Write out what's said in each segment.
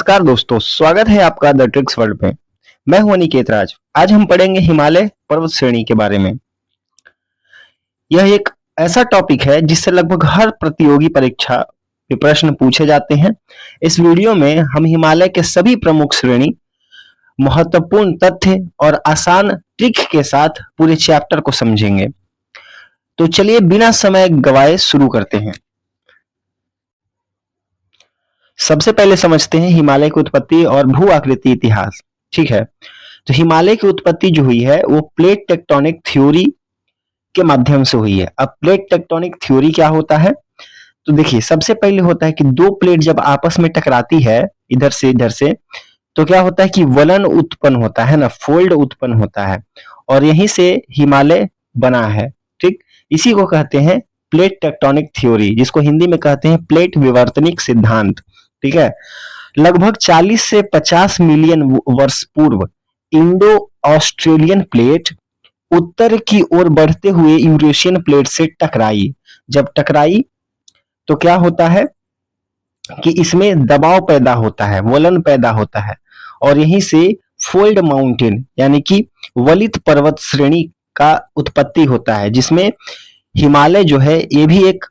नमस्कार दोस्तों, स्वागत है आपका द ट्रिक्स वर्ल्ड में। मैं हूं अनिकेत राज। आज हम पढ़ेंगे हिमालय पर्वत श्रेणी के बारे में। यह एक ऐसा टॉपिक है जिससे लगभग हर प्रतियोगी परीक्षा के प्रश्न पूछे जाते हैं। इस वीडियो में हम हिमालय के सभी प्रमुख श्रेणी, महत्वपूर्ण तथ्य और आसान ट्रिक के साथ पूरे चैप्टर को समझेंगे। तो चलिए बिना समय गवाए शुरू करते हैं। सबसे पहले समझते हैं हिमालय की उत्पत्ति और भू आकृति इतिहास। ठीक है, तो हिमालय की उत्पत्ति जो हुई है वो प्लेट टेक्टोनिक थ्योरी के माध्यम से हुई है। अब प्लेट टेक्टोनिक थ्योरी क्या होता है, तो देखिए सबसे पहले होता है कि दो प्लेट जब आपस में टकराती है इधर से, तो क्या होता है कि वलन उत्पन्न होता है ना, फोल्ड उत्पन्न होता है और यहीं से हिमालय बना है। ठीक, इसी को कहते हैं प्लेट टेक्टोनिक थ्योरी, जिसको हिंदी में कहते हैं प्लेट विवर्तनिक सिद्धांत। ठीक है, लगभग 40 से 50 मिलियन वर्ष पूर्व इंडो ऑस्ट्रेलियन प्लेट उत्तर की ओर बढ़ते हुए यूरेशियन प्लेट से टकराई। जब टकराई तो क्या होता है कि इसमें दबाव पैदा होता है, वलन पैदा होता है और यहीं से फोल्ड माउंटेन यानी कि वलित पर्वत श्रेणी का उत्पत्ति होता है, जिसमें हिमालय जो है ये भी एक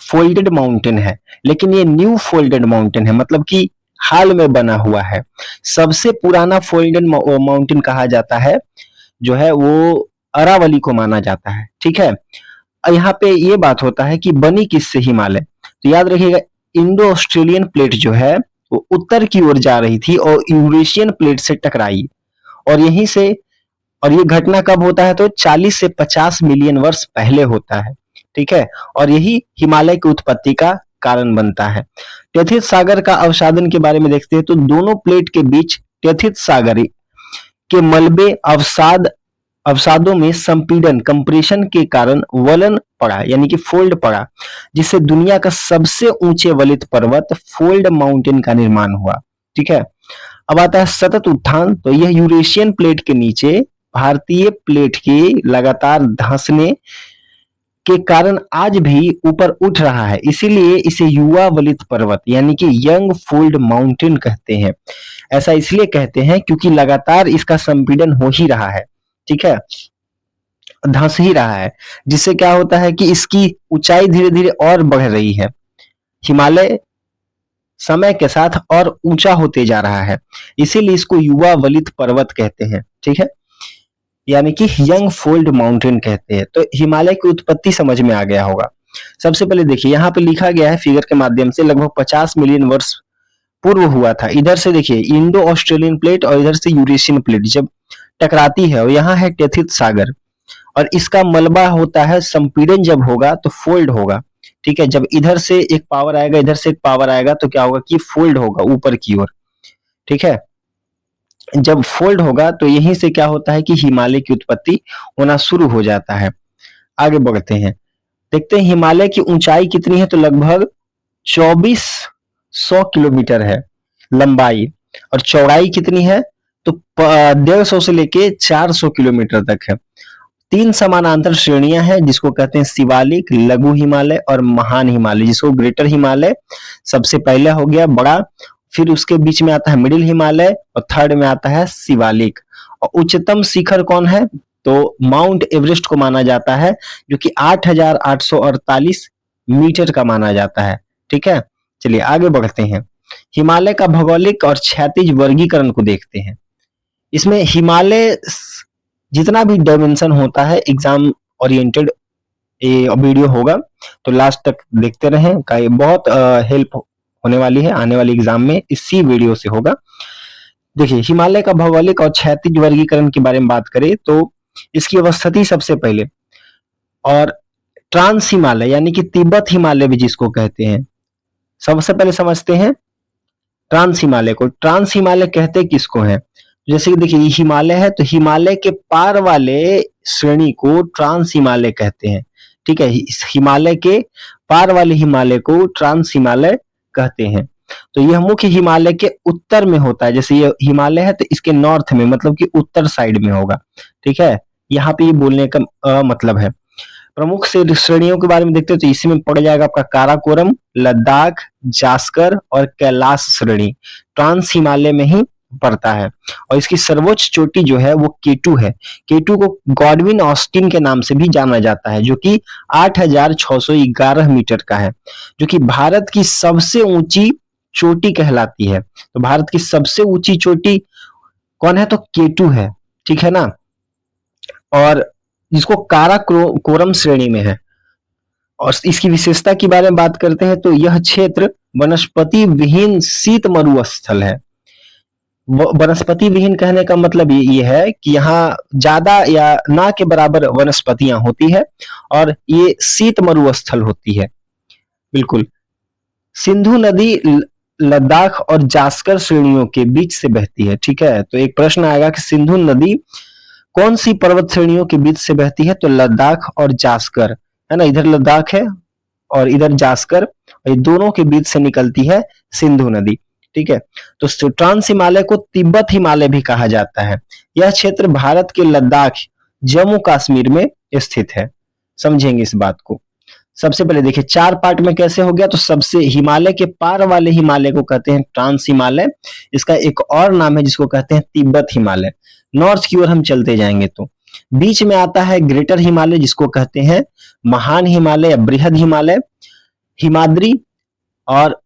फोल्डेड माउंटेन है, लेकिन ये न्यू फोल्डेड माउंटेन है, मतलब कि हाल में बना हुआ है। सबसे पुराना फोल्डेड माउंटेन कहा जाता है जो है वो अरावली को माना जाता है। ठीक है, यहाँ पे ये बात होता है कि बनी किससे हिमालय, तो याद रखिएगा इंडो ऑस्ट्रेलियन प्लेट जो है वो उत्तर की ओर जा रही थी और यूरेशियन प्लेट से टकराई और यहीं से, और ये घटना कब होता है तो 40 से 50 मिलियन वर्ष पहले होता है। ठीक है, और यही हिमालय की उत्पत्ति का कारण बनता है। टेथिस सागर का अवसादन के बारे में देखते हैं तो दोनों प्लेट के बीच टेथिस सागर के मलबे अवसादों में संपीड़न कंप्रेशन के कारण वलन पड़ा यानी कि फोल्ड पड़ा, जिससे दुनिया का सबसे ऊंचे वलित पर्वत फोल्ड माउंटेन का निर्माण हुआ। ठीक है, अब आता है सतत उत्थान। तो यह यूरेशियन प्लेट के नीचे भारतीय प्लेट के लगातार धंसने के कारण आज भी ऊपर उठ रहा है, इसीलिए इसे युवा वलित पर्वत यानी कि यंग फोल्ड माउंटेन कहते हैं। ऐसा इसलिए कहते हैं क्योंकि लगातार इसका संपीड़न हो ही रहा है। ठीक है, धंस ही रहा है, जिससे क्या होता है कि इसकी ऊंचाई धीरे धीरे और बढ़ रही है। हिमालय समय के साथ और ऊंचा होते जा रहा है, इसीलिए इसको युवा वलित पर्वत कहते हैं। ठीक है, यानी कि यंग फोल्ड माउंटेन कहते हैं। तो हिमालय की उत्पत्ति समझ में आ गया होगा। सबसे पहले देखिए यहाँ पे लिखा गया है फिगर के माध्यम से, लगभग 50 मिलियन वर्ष पूर्व हुआ था। इधर से देखिए इंडो ऑस्ट्रेलियन प्लेट और इधर से यूरेशियन प्लेट जब टकराती है और यहाँ है टेथिस सागर और इसका मलबा होता है, संपीड़न जब होगा तो फोल्ड होगा। ठीक है, जब इधर से एक पावर आएगा इधर से एक पावर आएगा तो क्या होगा कि फोल्ड होगा ऊपर की ओर। ठीक है, जब फोल्ड होगा तो यहीं से क्या होता है कि हिमालय की उत्पत्ति होना शुरू हो जाता है। आगे बढ़ते हैं, देखते हैं हिमालय की ऊंचाई कितनी है, तो लगभग 2400 किलोमीटर है लंबाई और चौड़ाई कितनी है तो 150 से लेके 400 किलोमीटर तक है। 3 समानांतर श्रेणियां हैं जिसको कहते हैं शिवालिक, लघु हिमालय और महान हिमालय, जिसको ग्रेटर हिमालय सबसे पहले हो गया बड़ा, फिर उसके बीच में आता है मिडिल हिमालय और थर्ड में आता है शिवालिक। और उच्चतम शिखर कौन है तो माउंट एवरेस्ट को माना जाता है, जो कि 8,848 मीटर का माना जाता है। ठीक है, चलिए आगे बढ़ते हैं। हिमालय का भौगोलिक और क्षैतिज वर्गीकरण को देखते हैं। इसमें हिमालय जितना भी डायमेंशन होता है, एग्जाम ओरिएंटेड वीडियो होगा तो लास्ट तक देखते रहें, का ये बहुत हेल्प होने वाली है आने वाली एग्जाम में, इसी वीडियो से होगा। देखिए हिमालय का भौगोलिक और क्षैतिज वर्गीकरण के बारे में बात करें तो इसकी अवस्थिति सबसे पहले, और ट्रांस हिमालय यानी कि तिब्बत हिमालय भी जिसको कहते हैं, सबसे पहले समझते हैं ट्रांस हिमालय को। ट्रांस हिमालय कहते किसको है, जैसे कि देखिए हिमालय है तो हिमालय के पार वाले श्रेणी को ट्रांस हिमालय कहते हैं। ठीक है, हिमालय के पार वाले हिमालय को ट्रांस हिमालय कहते हैं। तो यह मुख्य हिमालय के उत्तर में होता है, जैसे ये हिमालय है तो इसके नॉर्थ में मतलब कि उत्तर साइड में होगा। ठीक है, यहाँ पे ये बोलने का मतलब है। प्रमुख से श्रेणियों के बारे में देखते हैं तो इसी में पड़ जाएगा आपका काराकोरम, लद्दाख, जास्कर और कैलाश श्रेणी ट्रांस हिमालय में ही पड़ता है। और इसकी सर्वोच्च चोटी जो है वो केटू है। केटू को गॉडविन ऑस्टिन के नाम से भी जाना जाता है, जो कि 8,611 मीटर का है, जो कि भारत की सबसे ऊंची चोटी कहलाती है। तो भारत की सबसे ऊंची चोटी कौन है? तो केटू है, ठीक है ना। और जिसको काराकोरम श्रेणी में है। और इसकी विशेषता के बारे में बात करते हैं तो यह क्षेत्र वनस्पति विहीन शीत मरुस्थल है। वनस्पति विहीन कहने का मतलब ये है कि यहाँ ज्यादा या ना के बराबर वनस्पतियां होती है और ये शीत मरुस्थल होती है। बिल्कुल। सिंधु नदी लद्दाख और जास्कर श्रेणियों के बीच से बहती है, ठीक है। तो एक प्रश्न आएगा कि सिंधु नदी कौन सी पर्वत श्रेणियों के बीच से बहती है? तो लद्दाख और जास्कर, है ना। इधर लद्दाख है और इधर जास्कर, ये दोनों के बीच से निकलती है सिंधु नदी, ठीक है। तो ट्रांस हिमालय को तिब्बत हिमालय भी कहा जाता है। यह क्षेत्र भारत के लद्दाख, जम्मू कश्मीर में स्थित है। समझेंगे इस बात को। सबसे पहले देखिए 4 पार्ट में कैसे हो गया। तो सबसे हिमालय के पार वाले हिमालय को कहते हैं ट्रांस हिमालय। इसका एक और नाम है जिसको कहते हैं तिब्बत हिमालय। नॉर्थ की ओर हम चलते जाएंगे तो बीच में आता है ग्रेटर हिमालय, जिसको कहते हैं महान हिमालय या बृहद हिमालय, हिमाद्री। और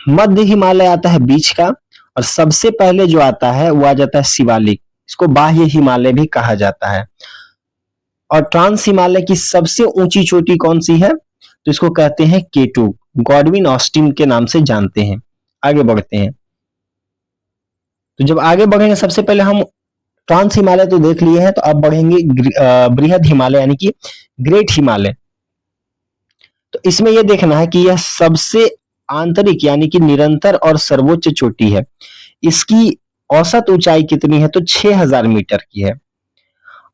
मध्य हिमालय आता है बीच का। और सबसे पहले जो आता है वो आ जाता है शिवालिक, इसको बाह्य हिमालय भी कहा जाता है। और ट्रांस हिमालय की सबसे ऊंची चोटी कौन सी है? तो इसको कहते हैं केटू, गॉडविन ऑस्टिन के नाम से जानते हैं। आगे बढ़ते हैं। तो जब आगे बढ़ेंगे, सबसे पहले हम ट्रांस हिमालय तो देख लिए हैं, तो अब बढ़ेंगे बृहद हिमालय यानी कि ग्रेट हिमालय। तो इसमें यह देखना है कि यह सबसे आंतरिक यानी कि निरंतर और सर्वोच्च चोटी है। इसकी औसत ऊंचाई कितनी है? तो 6,000 मीटर की है।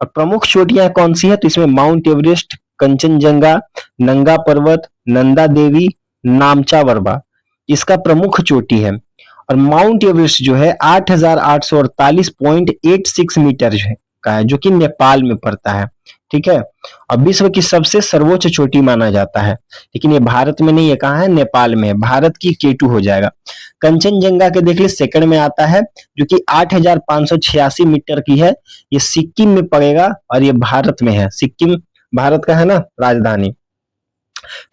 और प्रमुख चोटियां कौन सी है? तो इसमें माउंट एवरेस्ट, कंचनजंगा, नंगा पर्वत, नंदा देवी, नामचा वरबा इसका प्रमुख चोटी है। और माउंट एवरेस्ट जो है 8,848.86 मीटर का है, जो कि नेपाल में पड़ता है, ठीक है। और विश्व की सबसे सर्वोच्च चोटी माना जाता है, लेकिन ये भारत में नहीं है। कहाँ है? नेपाल में है। भारत की केटू हो जाएगा। कंचनजंगा के देख लीजिए सेकंड में आता है, जो कि 8,586 मीटर की है। ये सिक्किम में पड़ेगा और ये भारत में है। सिक्किम भारत का है ना राजधानी।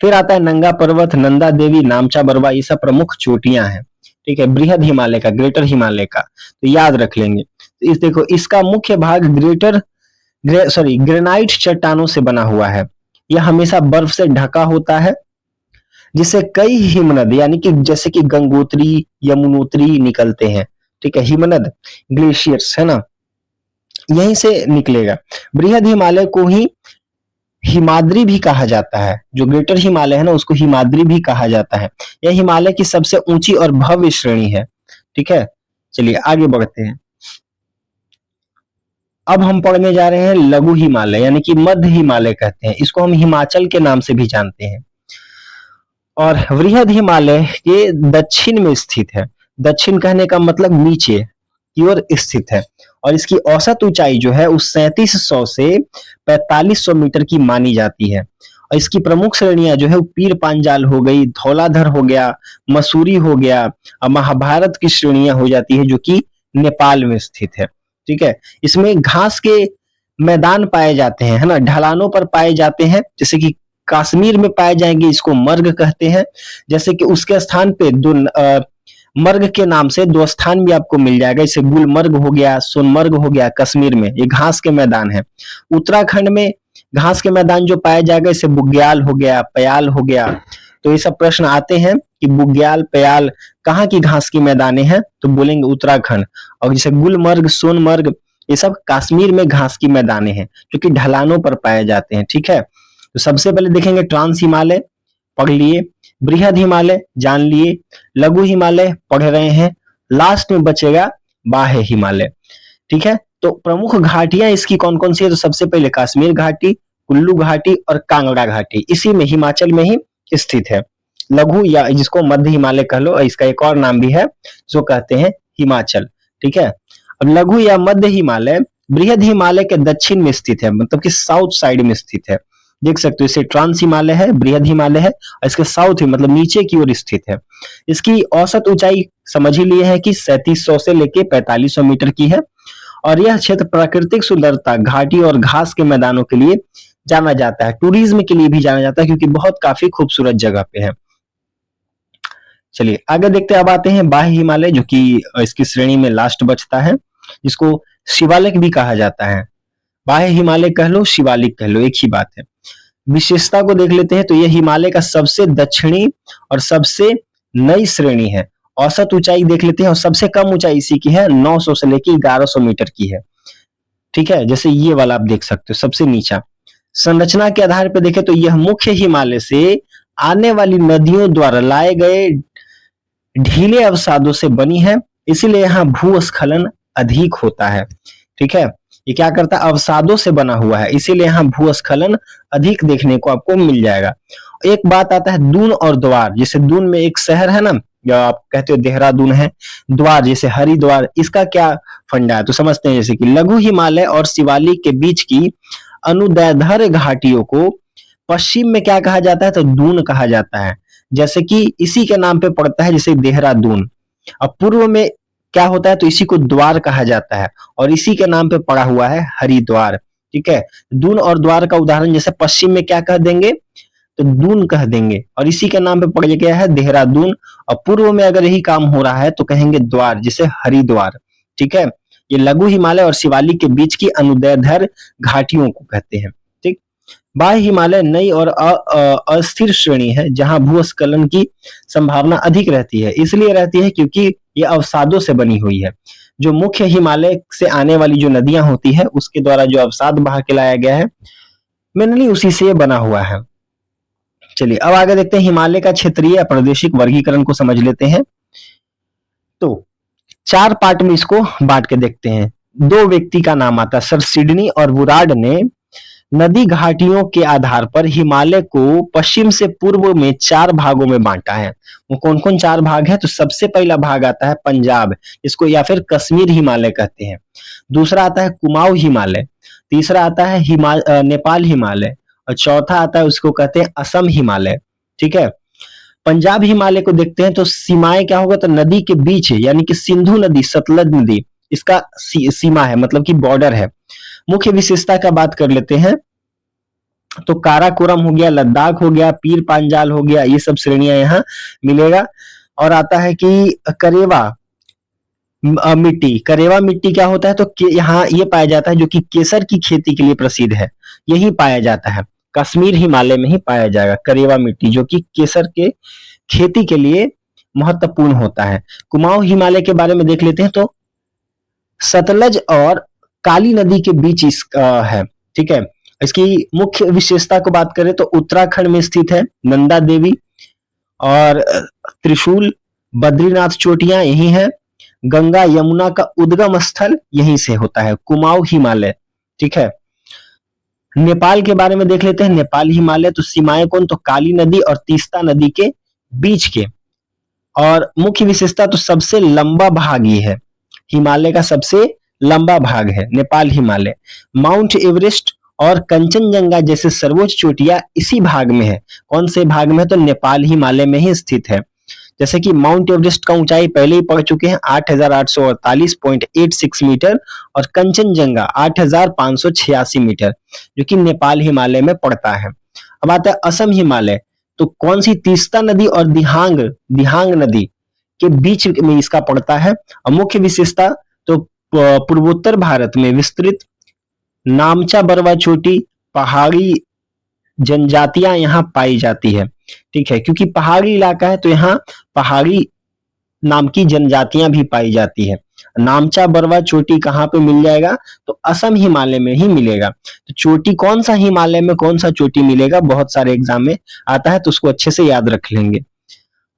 फिर आता है नंगा पर्वत, नंदा देवी, नामचा बरवा, ये सब प्रमुख चोटियां हैं, ठीक है। बृहद हिमालय का, ग्रेटर हिमालय का तो याद रख लेंगे। तो इस देखो इसका मुख्य भाग ग्रेनाइट चट्टानों से बना हुआ है। यह हमेशा बर्फ से ढका होता है, जिससे कई हिमनद यानी कि जैसे कि गंगोत्री, यमुनोत्री निकलते हैं, ठीक है। हिमनद ग्लेशियर्स है ना, यहीं से निकलेगा। बृहद हिमालय को ही हिमाद्री भी कहा जाता है। जो ग्रेटर हिमालय है ना, उसको हिमाद्री भी कहा जाता है। यह हिमालय की सबसे ऊंची और भव्य श्रेणी है, ठीक है। चलिए आगे बढ़ते हैं। अब हम पढ़ने जा रहे हैं लघु हिमालय यानी कि मध्य हिमालय कहते हैं। इसको हम हिमाचल के नाम से भी जानते हैं। और वृहद हिमालय ये दक्षिण में स्थित है। दक्षिण कहने का मतलब नीचे की ओर स्थित है। और इसकी औसत ऊंचाई जो है उस 3700 से 4500 मीटर की मानी जाती है। और इसकी प्रमुख श्रेणियां जो है पीर पांजाल हो गई, धौलाधर हो गया, मसूरी हो गया, और महाभारत की श्रेणियां हो जाती है, जो कि नेपाल में स्थित है, ठीक है। इसमें घास के मैदान पाए जाते हैं, है ना, ढलानों पर पाए जाते हैं। जैसे कि कश्मीर में पाए जाएंगे, इसको मर्ग कहते हैं। जैसे कि उसके स्थान पे मर्ग के नाम से 2 स्थान भी आपको मिल जाएगा। जैसे गुलमर्ग हो गया, सोनमर्ग हो गया, कश्मीर में ये घास के मैदान है। उत्तराखंड में घास के मैदान जो पाया जाएगा, जैसे बुग्याल हो गया, पयाल हो गया। तो ये सब प्रश्न आते हैं कि बुग्याल, पयाल कहाँ की घास की मैदाने हैं, तो बोलेंगे उत्तराखंड। और जैसे गुलमर्ग, सोनमर्ग ये सब कश्मीर में घास की मैदाने हैं, जो कि ढलानों पर पाए जाते हैं, ठीक है। तो सबसे पहले देखेंगे ट्रांस हिमालय, पढ़ लिए। बृहद हिमालय जान लिए। लघु हिमालय पढ़ रहे हैं। लास्ट में बचेगा बाह्य हिमालय, ठीक है। तो प्रमुख घाटियां इसकी कौन कौन सी है? तो सबसे पहले कश्मीर घाटी, कुल्लू घाटी और कांगड़ा घाटी इसी में हिमाचल में ही स्थित है। लघु या जिसको मध्य हिमालय कह लो, इसका एक और नाम भी है जो कहते हैं हिमाचल, ठीक है। अब लघु या मध्य हिमालय बृहद हिमालय के दक्षिण में स्थित है, मतलब कि साउथ साइड में स्थित है। देख सकते हो, इसे ट्रांस हिमालय है, बृहद हिमालय है, और इसके साउथ में मतलब नीचे की ओर स्थित है। इसकी औसत ऊंचाई समझ ही लिए है कि 3700 से लेके 4500 मीटर की है, और यह क्षेत्र प्राकृतिक सुंदरता, घाटी और घास के मैदानों के लिए जाना जाता है, टूरिज्म के लिए भी जाना जाता है, क्योंकि बहुत काफी खूबसूरत जगह पे है। चलिए आगे देखते हैं, अब आते हैं बाह्य हिमालय, जो कि इसकी श्रेणी में लास्ट बचता है, जिसको शिवालिक भी कहा जाता है। बाह्य हिमालय कह लो, शिवालिक कह लो, एक ही बात है। विशेषता को देख लेते हैं, तो यह हिमालय का सबसे दक्षिणी और सबसे नई श्रेणी है। औसत ऊंचाई देख लेते हैं, और सबसे कम ऊंचाई इसी की है, 900 से लेकर 1100 मीटर की है। ठीक है, जैसे ये वाला आप देख सकते हो सबसे नीचा। संरचना के आधार पर देखें तो यह मुख्य हिमालय से आने वाली नदियों द्वारा लाए गए ढीले अवसादों से बनी है, इसीलिए यहाँ भूस्खलन अधिक होता है। ठीक है, ये क्या करता है, अवसादों से बना हुआ है, इसीलिए यहाँ भूस्खलन अधिक देखने को आपको मिल जाएगा। एक बात आता है दून और द्वार, जैसे दून में एक शहर है ना, या आप कहते हो देहरादून है, द्वार जैसे हरिद्वार, इसका क्या फंडा है, तो समझते हैं। जैसे कि लघु हिमालय और शिवालिक के बीच की अनुदैर्ध्य घाटियों को पश्चिम में क्या कहा जाता है, तो दून कहा जाता है, जैसे कि इसी के नाम पे पड़ता है, जैसे देहरादून। अब पूर्व में क्या होता है, तो इसी को द्वार कहा जाता है, और इसी के नाम पे पड़ा हुआ है हरिद्वार। ठीक है, दून और द्वार का उदाहरण, जैसे पश्चिम में क्या कह देंगे, तो दून कह देंगे, और इसी के नाम पे पड़ गया है देहरादून, और पूर्व में अगर यही काम हो रहा है तो कहेंगे द्वार, जैसे हरिद्वार। ठीक है, ये लघु हिमालय और शिवालिक के बीच की अनुदैर्ध्य घाटियों को कहते हैं। ठीक, बाह्य हिमालय नई और अस्थिर श्रेणी है, जहां भूस्खलन की संभावना अधिक रहती है, इसलिए रहती है क्योंकि ये अवसादों से बनी हुई है। जो मुख्य हिमालय से आने वाली जो नदियां होती है, उसके द्वारा जो अवसाद बहा के लाया गया है, मेनली उसी से ये बना हुआ है। चलिए अब आगे देखते हैं, हिमालय का क्षेत्रीय प्रादेशिक वर्गीकरण को समझ लेते हैं। तो 4 पार्ट में इसको बांट के देखते हैं। 2 व्यक्ति का नाम आता है, सर सिडनी और वुराड ने नदी घाटियों के आधार पर हिमालय को पश्चिम से पूर्व में 4 भागों में बांटा है। वो कौन कौन 4 भाग है, तो सबसे पहला भाग आता है पंजाब, इसको या फिर कश्मीर हिमालय कहते हैं। दूसरा आता है कुमाऊं हिमालय, तीसरा आता है नेपाल हिमालय, और चौथा आता है, उसको कहते हैं असम हिमालय। ठीक है, पंजाब हिमालय को देखते हैं, तो सीमाएं क्या होगा, तो नदी के बीच है, यानी कि सिंधु नदी, सतलज नदी, इसका सीमा है, मतलब कि बॉर्डर है। मुख्य विशेषता का बात कर लेते हैं, तो काराकोरम हो गया, लद्दाख हो गया, पीर पांजाल हो गया, ये सब श्रेणियां यहाँ मिलेगा। और आता है कि करेवा मिट्टी, करेवा मिट्टी क्या होता है, तो यहाँ ये पाया जाता है, जो कि केसर की खेती के लिए प्रसिद्ध है, यही पाया जाता है, कश्मीर हिमालय में ही पाया जाएगा करेवा मिट्टी, जो कि केसर के खेती के लिए महत्वपूर्ण होता है। कुमाऊं हिमालय के बारे में देख लेते हैं, तो सतलज और काली नदी के बीच इसका है। ठीक है, इसकी मुख्य विशेषता को बात करें तो उत्तराखंड में स्थित है, नंदा देवी और त्रिशूल, बद्रीनाथ चोटियां यही है, गंगा यमुना का उद्गम स्थल यहीं से होता है, कुमाऊं हिमालय। ठीक है, नेपाल के बारे में देख लेते हैं, नेपाल हिमालय, तो सीमाएं कौन, तो काली नदी और तीस्ता नदी के बीच के, और मुख्य विशेषता तो सबसे लंबा भाग ये है, हिमालय का सबसे लंबा भाग है नेपाल हिमालय। माउंट एवरेस्ट और कंचनजंगा जैसे सर्वोच्च चोटियां इसी भाग में है। कौन से भाग में है, तो नेपाल हिमालय में ही स्थित है। जैसे कि माउंट एवरेस्ट का ऊंचाई पहले ही पढ़ चुके हैं 8848.86 मीटर, और कंचनजंगा 8586 मीटर, जो कि नेपाल हिमालय में पड़ता है। अब आता है असम हिमालय, तो कौन सी, तीस्ता नदी और दिहांग दिहांग नदी के बीच में इसका पड़ता है। और मुख्य विशेषता तो पूर्वोत्तर भारत में विस्तृत नामचा बरवा चोटी पहाड़ी जनजातियां यहाँ पाई जाती है। ठीक है, क्योंकि पहाड़ी इलाका है, तो यहाँ पहाड़ी नाम की जनजातियां भी पाई जाती है। नामचा बरवा चोटी कहाँ पे मिल जाएगा, तो असम हिमालय में ही मिलेगा। तो चोटी कौन सा हिमालय में कौन सा चोटी मिलेगा, बहुत सारे एग्जाम में आता है, तो उसको अच्छे से याद रख लेंगे।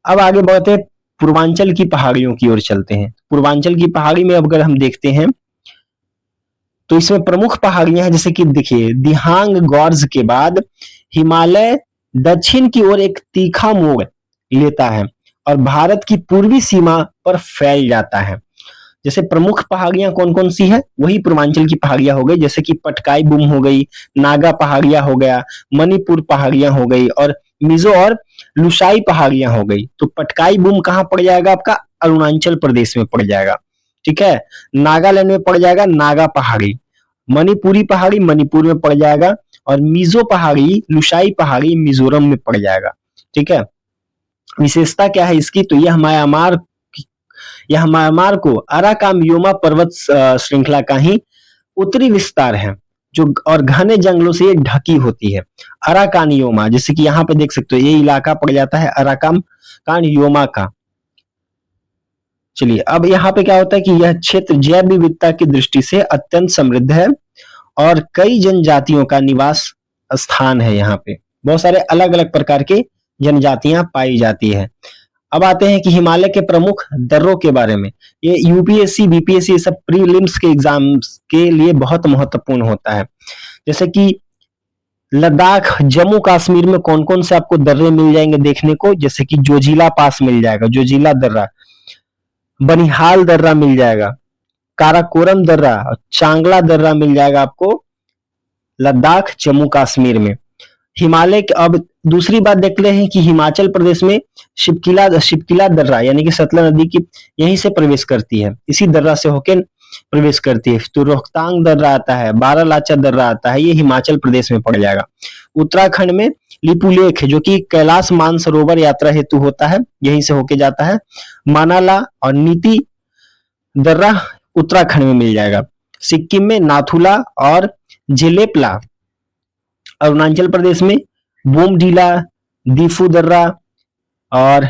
अब आगे बढ़ते हैं, पूर्वांचल की पहाड़ियों की ओर चलते हैं। पूर्वांचल की पहाड़ी में अगर हम देखते हैं, तो इसमें प्रमुख पहाड़ियां हैं, जैसे कि देखिए दिहांग गॉर्ज के बाद हिमालय दक्षिण की ओर एक तीखा मोड़ लेता है और भारत की पूर्वी सीमा पर फैल जाता है। जैसे प्रमुख पहाड़ियां कौन कौन सी है, वही पूर्वांचल की पहाड़ियां हो गई, जैसे कि पटकाई बुम हो गई, नागा पहाड़ियां हो गया, मणिपुर पहाड़ियां हो गई, और मिजो और लुसाई पहाड़ियां हो गई। तो पटकाई बुम कहाँ पड़ जाएगा आपका, अरुणाचल प्रदेश में पड़ जाएगा। ठीक है, नागालैंड में पड़ जाएगा नागा पहाड़ी, मणिपुरी पहाड़ी मणिपुर में पड़ जाएगा, और मिजो पहाड़ी लुसाई पहाड़ी मिजोरम में पड़ जाएगा। ठीक है, विशेषता क्या है इसकी, तो यह म्यांमार को अराकानयोमा पर्वत श्रृंखला का ही उत्तरी विस्तार है, जो और घने जंगलों से ये ढकी होती है। अराकानयोमा, जैसे कि यहाँ पे देख सकते हो, ये इलाका पड़ जाता है अराकानयोमा का। चलिए, अब यहाँ पे क्या होता है कि यह क्षेत्र जैव विविधता की दृष्टि से अत्यंत समृद्ध है और कई जनजातियों का निवास स्थान है। यहाँ पे बहुत सारे अलग अलग प्रकार के जनजातियां पाई जाती है। अब आते हैं कि हिमालय के प्रमुख दर्रों के बारे में। ये यूपीएससी बीपीएससी सब प्रीलिम्स के एग्जाम्स के लिए बहुत महत्वपूर्ण होता है। जैसे कि लद्दाख जम्मू कश्मीर में कौन कौन से आपको दर्रे मिल जाएंगे देखने को, जैसे कि जोजिला पास मिल जाएगा, जोजिला दर्रा, बनिहाल दर्रा मिल जाएगा, काराकोरम दर्रा, चांगला दर्रा मिल जाएगा आपको लद्दाख जम्मू कश्मीर में। हिमालय के अब दूसरी बात देखते हैं कि हिमाचल प्रदेश में शिपकिला दर्रा यानी कि सतलज नदी की यहीं से प्रवेश करती है, इसी दर्रा से होकर प्रवेश करती है। तो रोहतांग दर्रा आता है, बारालाचा दर्रा आता है, ये हिमाचल प्रदेश में पड़ जाएगा। उत्तराखंड में लिपुलेख है जो कि कैलाश मानसरोवर यात्रा हेतु होता है, यहीं से होके जाता है। मानाला और नीति दर्रा उत्तराखंड में मिल जाएगा। सिक्किम में नाथुला और जेलेपला, अरुणाचल प्रदेश में बोमडीला, दीफू दर्रा और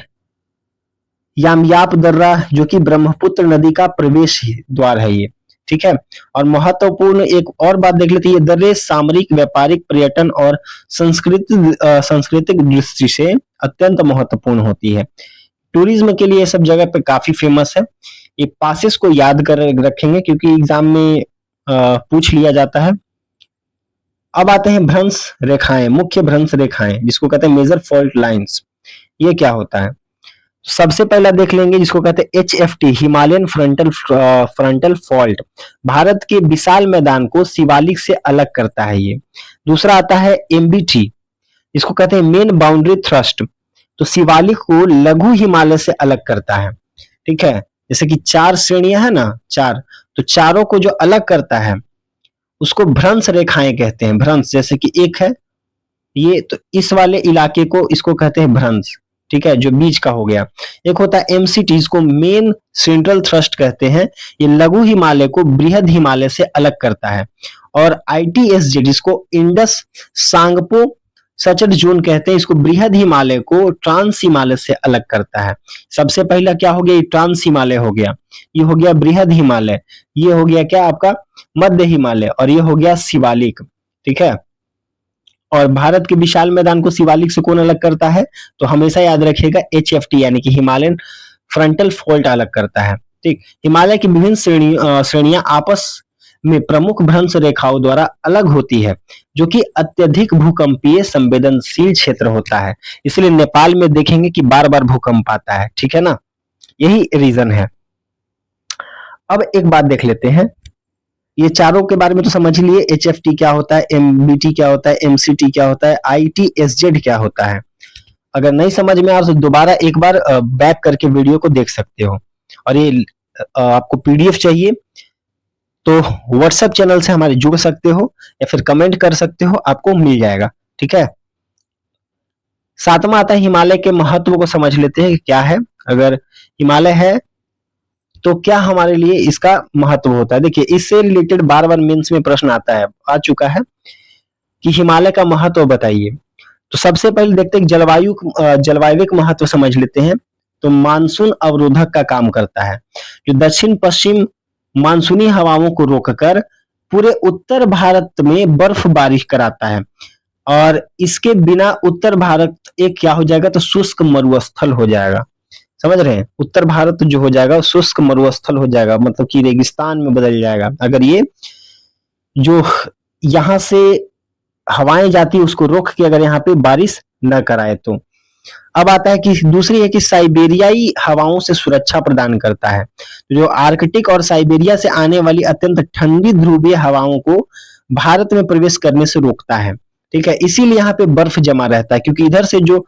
यामयाप दर्रा जो कि ब्रह्मपुत्र नदी का प्रवेश द्वार है ये। ठीक है, और महत्वपूर्ण एक और बात देख लेते हैं, ये दर्रे सामरिक, व्यापारिक, पर्यटन और सांस्कृतिक दृष्टि से अत्यंत महत्वपूर्ण होती है। टूरिज्म के लिए सब जगह पे काफी फेमस है। ये पासेस को याद कर रखेंगे क्योंकि एग्जाम में पूछ लिया जाता है। अब आते हैं भ्रंश रेखाएं, मुख्य भ्रंश रेखाएं जिसको कहते हैं मेजर फॉल्ट लाइंस। ये क्या होता है, सबसे पहला देख लेंगे जिसको कहते हैं HFT, Himalayan frontal fault, Bharat के विशाल मैदान को शिवालिक से अलग करता है ये। दूसरा आता है MBT, इसको कहते हैं मेन बाउंड्री थ्रस्ट, तो शिवालिक को लघु हिमालय से अलग करता है। ठीक है, जैसे कि 4 श्रेणियां है ना, 4, तो चारों को जो अलग करता है उसको भ्रंश रेखाएं कहते हैं। भ्रंश जैसे कि एक है ये, तो इस वाले इलाके को इसको कहते हैं भ्रंश। ठीक है, जो बीच का हो गया। एक होता है MCT, इसको मेन सेंट्रल थ्रस्ट कहते हैं, ये लघु हिमालय को बृहद हिमालय से अलग करता है। और ITSZ, इसको इंडस सांगपो सचर जोन कहते हैं, इसको बृहद हिमालय को ट्रांस हिमालय से अलग करता है। सबसे पहला क्या हो गया, ये ट्रांस हिमालय हो गया, ये हो गया बृहद हिमालय, ये हो गया क्या आपका मध्य हिमालय, और ये हो गया शिवालिक। ठीक है, और भारत के विशाल मैदान को शिवालिक से कौन अलग करता है, तो हमेशा याद रखिएगा HFT यानी कि हिमालयन फ्रंटल फॉल्ट अलग करता है। ठीक, हिमालय की विभिन्न श्रेणियां आपस में प्रमुख भ्रंश रेखाओं द्वारा अलग होती है, जो कि अत्यधिक भूकंपीय संवेदनशील क्षेत्र होता है। इसलिए नेपाल में देखेंगे कि बार बार भूकंप आता है। ठीक है ना, यही रीजन है। अब एक बात देख लेते हैं, ये चारों के बारे में तो समझ लिए, HFT क्या होता है, MBT क्या होता है, MCT क्या होता है, ITSZ क्या होता है। अगर नहीं समझ में आ तो दोबारा एक बार बैक करके वीडियो को देख सकते हो। और ये आपको PDF चाहिए तो व्हाट्सएप चैनल से हमारे जुड़ सकते हो या फिर कमेंट कर सकते हो, आपको मिल जाएगा। ठीक है, सातवां आता है हिमालय के महत्व को समझ लेते हैं कि क्या है। अगर हिमालय है तो क्या हमारे लिए इसका महत्व होता है। देखिए, इससे रिलेटेड बार बार मेंस में प्रश्न आ चुका है कि हिमालय का महत्व बताइए। तो सबसे पहले देखते हैं जलवायु महत्व समझ लेते हैं। तो मानसून अवरोधक का काम करता है, जो दक्षिण पश्चिम मानसूनी हवाओं को रोककर पूरे उत्तर भारत में बर्फबारी कराता है। और इसके बिना उत्तर भारत एक क्या हो जाएगा, तो शुष्क मरुस्थल हो जाएगा। समझ रहे हैं, उत्तर भारत जो हो जाएगा शुष्क मरुस्थल हो जाएगा, मतलब कि रेगिस्तान में बदल जाएगा। अगर ये जो यहां से हवाएं जाती है उसको रोक के अगर यहाँ पे बारिश न कराए तो। अब आता है कि दूसरी है कि साइबेरियाई हवाओं से सुरक्षा प्रदान करता है। तो जो आर्कटिक और साइबेरिया से आने वाली अत्यंत ठंडी ध्रुवीय हवाओं को भारत में प्रवेश करने से रोकता है। ठीक है, इसीलिए यहाँ पे बर्फ जमा रहता है, क्योंकि इधर से जो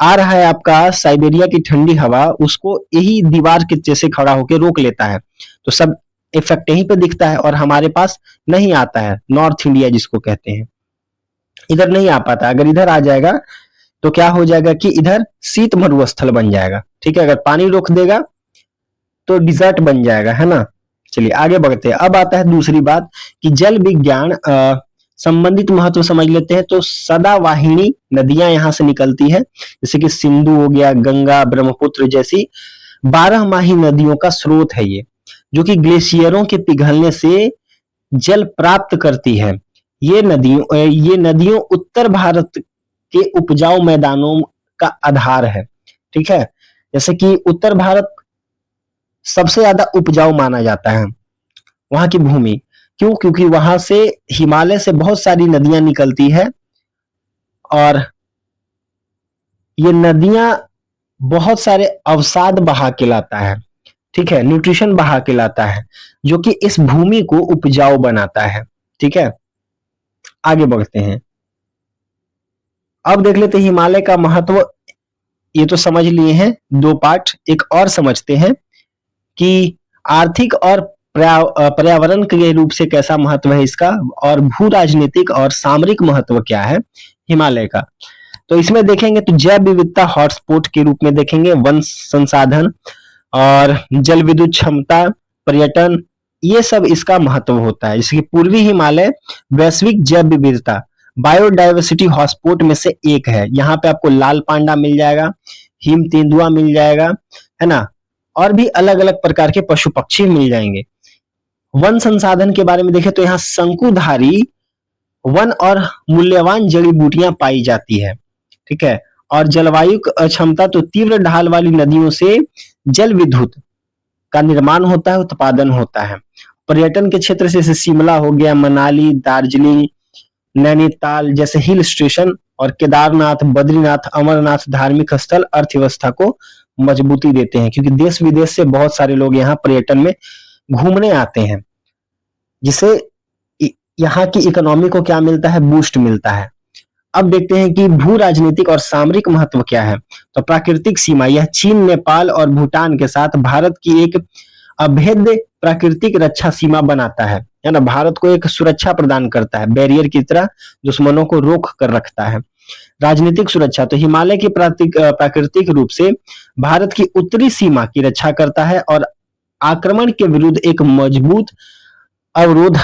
आ रहा है आपका साइबेरिया की ठंडी हवा, उसको यही दीवार के जैसे खड़ा होकर रोक लेता है। तो सब इफेक्ट यहीं पे दिखता है और हमारे पास नहीं आता है, नॉर्थ इंडिया जिसको कहते हैं, इधर नहीं आ पाता। अगर इधर आ जाएगा तो क्या हो जाएगा कि इधर शीत मरुस्थल बन जाएगा। ठीक है, अगर पानी रोक देगा तो डिजर्ट बन जाएगा, है ना। चलिए आगे बढ़ते हैं। अब आता है दूसरी बात कि जल विज्ञान संबंधित महत्व समझ लेते हैं। तो सदावाहिनी नदियां यहाँ से निकलती है, जैसे कि सिंधु हो गया, गंगा, ब्रह्मपुत्र जैसी 12 माही नदियों का स्रोत है ये, जो कि ग्लेशियरों के पिघलने से जल प्राप्त करती है। ये नदियों उत्तर भारत के उपजाऊ मैदानों का आधार है। ठीक है, जैसे कि उत्तर भारत सबसे ज्यादा उपजाऊ माना जाता है, वहां की भूमि। क्यों? क्योंकि वहां से हिमालय से बहुत सारी नदियां निकलती है और ये नदियां बहुत सारे अवसाद बहा के लाता है। ठीक है, न्यूट्रिशन बहा के लाता है, जो कि इस भूमि को उपजाऊ बनाता है। ठीक है, आगे बढ़ते हैं। अब देख लेते हैं हिमालय का महत्व। ये तो समझ लिए हैं दो पार्ट, एक और समझते हैं कि आर्थिक और पर्यावरण के रूप से कैसा महत्व है इसका, और भू राजनीतिक और सामरिक महत्व क्या है हिमालय का। तो इसमें देखेंगे तो जैव विविधता हॉटस्पॉट के रूप में देखेंगे, वन संसाधन और जल विद्युत क्षमता, पर्यटन, ये सब इसका महत्व होता है। जैसे कि पूर्वी हिमालय वैश्विक जैव विविधता बायोडाइवर्सिटी हॉटस्पॉट में से एक है। यहाँ पे आपको लाल पांडा मिल जाएगा, हिम तेंदुआ मिल जाएगा, है ना, और भी अलग अलग प्रकार के पशु पक्षी मिल जाएंगे। वन संसाधन के बारे में देखें तो यहाँ शंकुधारी वन और मूल्यवान जड़ी बूटियां पाई जाती है। ठीक है, और जलवायु क्षमता तो तीव्र ढाल वाली नदियों से जल विद्युत का निर्माण होता है, उत्पादन होता है। पर्यटन के क्षेत्र से जैसे शिमला हो गया, मनाली, दार्जिलिंग, नैनीताल जैसे हिल स्टेशन, और केदारनाथ, बद्रीनाथ, अमरनाथ धार्मिक स्थल अर्थव्यवस्था को मजबूती देते हैं, क्योंकि देश विदेश से बहुत सारे लोग यहाँ पर्यटन में घूमने आते हैं, जिससे यहाँ की इकोनॉमी को क्या मिलता है, बूस्ट मिलता है। अब देखते हैं कि भू राजनीतिक और सामरिक महत्व क्या है। तो प्राकृतिक सीमा, यह चीन, नेपाल और भूटान के साथ भारत की एक अभेद्य प्राकृतिक रक्षा सीमा बनाता है ना। भारत को एक सुरक्षा प्रदान करता है, बैरियर की तरह दुश्मनों को रोक कर रखता है। राजनीतिक सुरक्षा, तो हिमालय की प्राकृतिक रूप से भारत की उत्तरी सीमा की रक्षा करता है और आक्रमण के विरुद्ध एक मजबूत अवरोध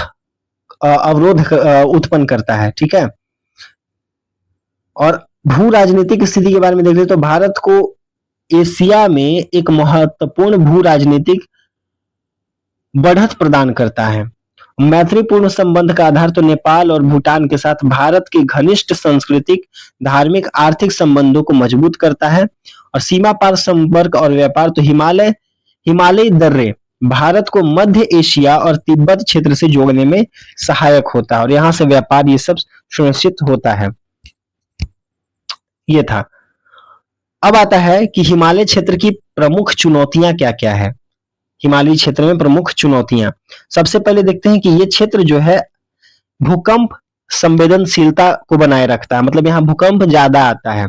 अवरोध उत्पन्न करता है। ठीक है, और भू राजनीतिक स्थिति के बारे में देखें तो भारत को एशिया में एक महत्वपूर्ण भू राजनीतिक बढ़त प्रदान करता है। मैत्रीपूर्ण संबंध का आधार तो नेपाल और भूटान के साथ भारत के घनिष्ठ सांस्कृतिक, धार्मिक, आर्थिक संबंधों को मजबूत करता है। और सीमा पार संपर्क और व्यापार, तो हिमालयी दर्रे भारत को मध्य एशिया और तिब्बत क्षेत्र से जोड़ने में सहायक होता है और यहाँ से व्यापार ये सब सुनिश्चित होता है। ये था। अब आता है कि हिमालय क्षेत्र की प्रमुख चुनौतियां क्या क्या है। हिमालयी क्षेत्र में प्रमुख चुनौतियां, सबसे पहले देखते हैं कि ये क्षेत्र जो है भूकंप संवेदनशीलता को बनाए रखता है, मतलब यहाँ भूकंप ज्यादा आता है।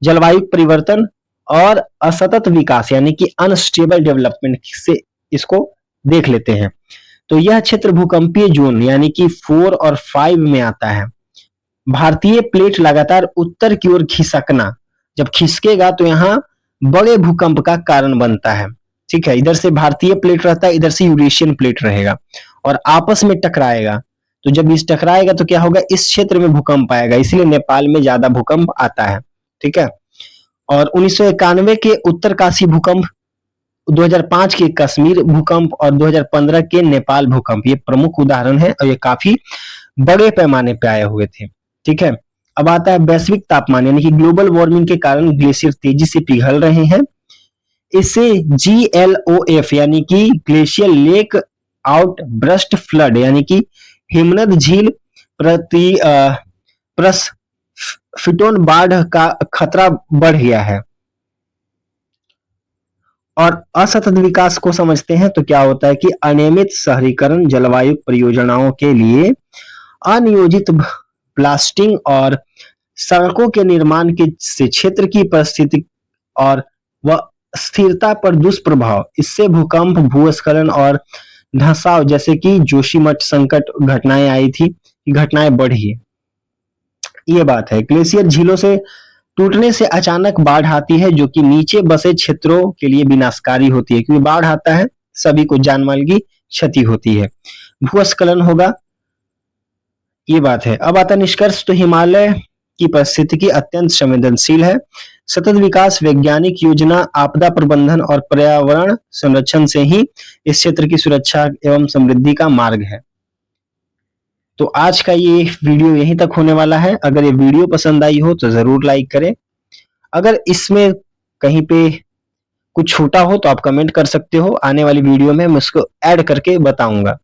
जलवायु परिवर्तन और असतत विकास यानी कि अनस्टेबल डेवलपमेंट से इसको देख लेते हैं। तो यह क्षेत्र भूकंपीय जोन यानी कि 4 और 5 में आता है। भारतीय प्लेट लगातार उत्तर की ओर खिसकना, जब खिसकेगा तो यहाँ बड़े भूकंप का कारण बनता है। ठीक है, इधर से भारतीय प्लेट रहता है, इधर से यूरेशियन प्लेट रहेगा और आपस में टकराएगा। तो जब इस टकराएगा तो क्या होगा, इस क्षेत्र में भूकंप आएगा, इसलिए नेपाल में ज्यादा भूकंप आता है। ठीक है, और 1991 के उत्तरकाशी भूकंप, 2005 के कश्मीर भूकंप और 2015 के नेपाल भूकंप ये प्रमुख उदाहरण है और ये काफी बड़े पैमाने पे आए हुए थे। ठीक है, अब आता है वैश्विक तापमान यानी कि ग्लोबल वार्मिंग के कारण ग्लेशियर तेजी से पिघल रहे हैं। इससे GLOF यानी कि glacier lake out burst flood यानी कि हिमनद झील फिटोन बाढ़ का खतरा बढ़ गया है। और असतत विकास को समझते हैं तो क्या होता है कि अनियमित शहरीकरण, जलवायु परियोजनाओं के लिए अनियोजित ब्लास्टिंग और सड़कों के निर्माण के से क्षेत्र की परिस्थिति और वह स्थिरता पर दुष्प्रभाव। इससे भूकंप, भूस्खलन और धंसाव जैसे कि जोशीमठ संकट घटनाएं आई थी, घटनाएं बढ़ी। ये बात है। ग्लेशियर झीलों से टूटने से अचानक बाढ़ आती है, जो कि नीचे बसे क्षेत्रों के लिए विनाशकारी होती है, क्योंकि बाढ़ आता है सभी को जान माल की क्षति होती है। भूस्खलन होगा, ये बात है। अब आता निष्कर्ष, तो हिमालय की पारिस्थितिकी अत्यंत संवेदनशील है। सतत विकास, वैज्ञानिक योजना, आपदा प्रबंधन और पर्यावरण संरक्षण से ही इस क्षेत्र की सुरक्षा एवं समृद्धि का मार्ग है। तो आज का ये वीडियो यहीं तक होने वाला है। अगर ये वीडियो पसंद आई हो तो जरूर लाइक करें। अगर इसमें कहीं पे कुछ छूटा हो तो आप कमेंट कर सकते हो, आने वाली वीडियो में मैं उसको ऐड करके बताऊंगा।